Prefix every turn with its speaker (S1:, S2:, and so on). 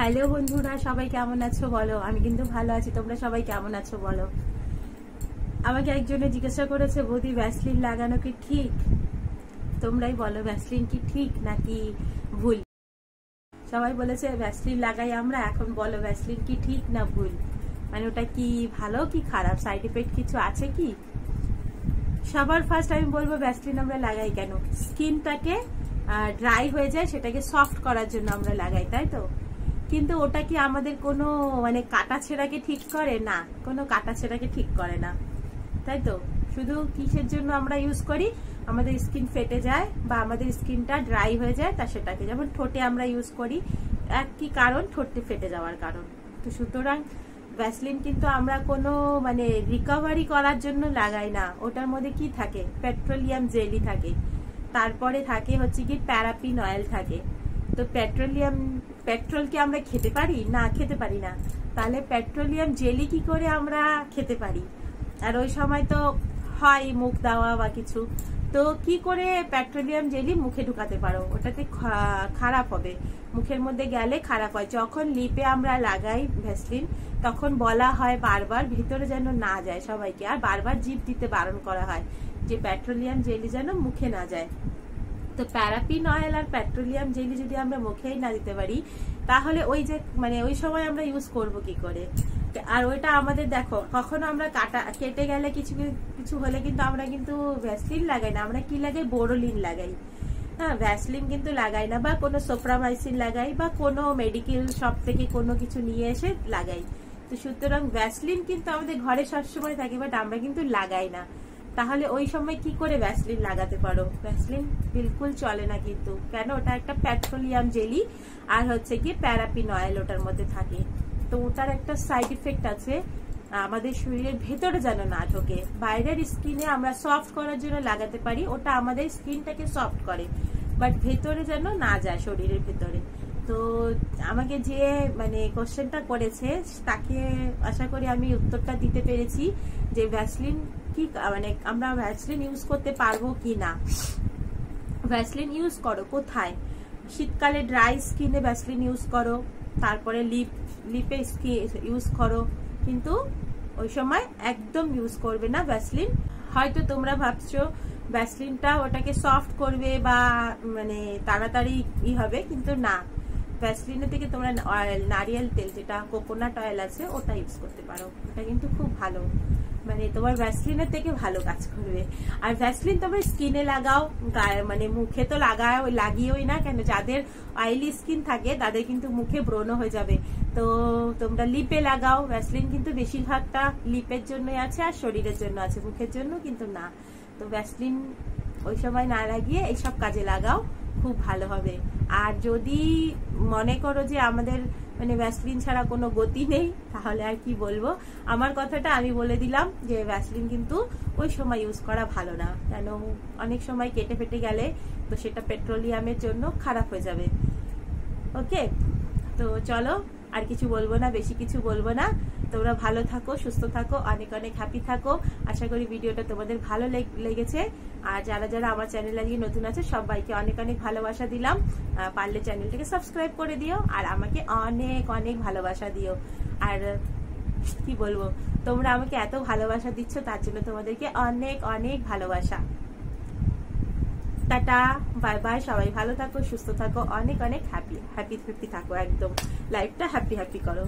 S1: Hello বন্ধুরা, সবাই কেমন আছো বলো। আমি কিন্তু ভালো আছি, তোমরা সবাই কেমন আছো বলো। আমাকে একজনে জিজ্ঞাসা করেছে, বৌদি ভ্যাসলিন লাগানো কি ঠিক? তোমরাই বলো, ভ্যাসলিন কি ঠিক নাকি ভুল? সবাই বলেছে ভ্যাসলিন লাগাই আমরা, এখন বলো ভ্যাসলিন কি ঠিক না ভুল? মানে ওটা কি ভালো কি খারাপ, সাইড এফেক্ট কিছু আছে কি? সবার ফার্স্ট আমি বলবো, ভ্যাসলিন আমরা লাগাই কেন? স্কিনটাকে ড্রাই হয়ে যায়, সেটাকে সফট করার জন্য আমরা লাগাই, তাই তো? কিন্তু ওটা কি আমাদের কোনো মানে কাটা ছেঁড়াকে ঠিক করে? না, কোনো কাটা ছেঁড়াকে ঠিক করে না, তাই তো? শুধু কিসের জন্য আমরা ইউজ করি? আমাদের স্কিন ফেটে যায় বা আমাদের স্কিনটা ড্রাই হয়ে যায়, তা সেটাকে যেমন ঠোঁটে আমরা ইউজ করি, একই কারণ, ঠোঁটে ফেটে যাওয়ার কারণ। তো সুতরাং ভ্যাসলিন কিন্তু আমরা কোনো মানে রিকভারি করার জন্য লাগাই না। ওটার মধ্যে কি থাকে? পেট্রোলিয়াম জেলি থাকে, তারপরে থাকে হচ্ছে কি প্যারাফিন অয়েল থাকে। তো পেট্রোলকে আমরা খেতে পারি না? খেতে পারি না। তাহলে পেট্রোলিয়াম জেলি কি করে আমরা খেতে পারি? আর ওই সময় তো হয় মুখ দেওয়া বা কিছু, তো কি করে পেট্রোলিয়াম জেলি মুখে ঢুকাতে পারো? ওটাতে খারাপ হবে, মুখের মধ্যে গেলে খারাপ হয়। যখন লিপে আমরা লাগাই ভ্যাসলিন, তখন বলা হয় বারবার ভিতরে যেন না যায় সবাইকে, আর বারবার জিভ দিতে বারণ করা হয় যে পেট্রোলিয়াম জেলি যেন মুখে না যায়। তো প্যারাফিন অয়েল আর পেট্রোলিয়াম জেলি যদি আমরা মুখেই না দিতে পারি, তাহলে ওই যে মানে ওই সময় আমরা ইউজ করব কি করে? আর ওইটা আমাদের দেখো, কখনো আমরা কেটে গেলে কিছু কিছু হলে কিন্তু আমরা কিন্তু ভ্যাসলিন লাগাই না, আমরা কি লাগাই? বোরোলিন লাগাই। হ্যাঁ, ভ্যাসলিন কিন্তু লাগাই না, বা কোনো সোপ্রামাইসিন লাগাই, বা কোনো মেডিকেল শপ থেকে কোনো কিছু নিয়ে এসে লাগাই। তো সুতরাং ভ্যাসলিন কিন্তু আমাদের ঘরে সবসময় থাকে, বাট আমরা কিন্তু লাগাই না। তাহলে ওই সময় কি করে ভ্যাসলিন লাগাতে পারো? ভ্যাসলিন বিলকুল চলে না কিন্তু। কেন? ওটা একটা পেট্রোলিয়াম জেলি আর হচ্ছে কি প্যারাফিন অয়েল ওটার মধ্যে থাকে। তো ওটার একটা সাইড ইফেক্ট আছে, আমাদের শরীরের ভেতরে যেন না ঢোকে। বাইরের স্কিনে আমরা সফট করার জন্য লাগাতে পারি, ওটা আমাদের স্কিনটাকে সফট করে, বাট ভেতরে যেন না যায়, শরীরের ভেতরে। তো আমাকে যে মানে কোশ্চেনটা করেছে, তাকে আশা করি আমি উত্তরটা দিতে পেরেছি যে ভ্যাসলিন কি মানে আমরা ভ্যাসলিন ইউজ করতে পারবো কি না। ভ্যাসলিন ইউজ করো কোথায়? শীতকালে ড্রাই স্কিনে ভ্যাসলিন ইউজ করো, তারপরে লিপে ইউজ করো, কিন্তু ওই সময় একদম ইউজ করবে না ভ্যাসলিন। হয়তো তোমরা ভাবছো ভ্যাসলিনটা ওটাকে সফট করবে বা মানে তাড়াতাড়ি হবে, কিন্তু না। ভ্যাসলিনের থেকে তোমরা নারিয়েল তেল, যেটা কোকোনাট অয়েল আছে, ওটা ইউজ করতে পারো। ওটা কিন্তু খুব ভালো, মানে তোমার ভ্যাসলিনের থেকে ভালো কাজ করবে। আর ভ্যাসলিন তোমরা স্কিনে লাগাও, মানে মুখে তো লাগিয়েই না কেন। যাদের অয়েলি স্কিন থাকে তাদের কিন্তু মুখে ব্রণ হয়ে যাবে। তো তোমরা লিপে লাগাও। ভ্যাসলিন কিন্তু বেশিরভাগটা লিপের জন্যই আছে আর শরীরের জন্য আছে, মুখের জন্য কিন্তু না। তো ভ্যাসলিন ওই সময় না লাগিয়ে এইসব কাজে লাগাও, খুব ভালো হবে। আর যদি মনে করো যে আমাদের মানে ভ্যাসলিন ছাড়া কোনো গতি নেই, তাহলে আর কি বলবো। আমার কথাটা আমি বলে দিলাম যে ভ্যাসলিন কিন্তু ওই সময় ইউজ করা ভালো না, কেন অনেক সময় কেটে ফেটে গেলে তো সেটা পেট্রোলিয়ামের জন্য খারাপ হয়ে যাবে। ওকে, তো চলো, আর কিছু বলবো না, বেশি কিছু বলবো না। তোমরা ভালো থাকো, সুস্থ থাকো, অনেক অনেক হ্যাপি থাকো। আশা করি ভিডিওটা তোমাদের ভালো লেগেছে। আর যারা যারা আমার চ্যানেল আজকে নতুন আছে, সবাইকে অনেক অনেক ভালোবাসা দিলাম। পারলে চ্যানেলটাকে সাবস্ক্রাইব করে দিও, আর আমাকে অনেক অনেক ভালোবাসা দিও। আর কি বলবো, তোমরা আমাকে এত ভালোবাসা দিচ্ছ, তার জন্য তোমাদেরকে অনেক অনেক ভালোবাসা। Tata, bye bye. সবাই ভালো থাকো, সুস্থ থাকো, অনেক অনেক হ্যাপি থাকো, একদম লাইফটা হ্যাপি করো।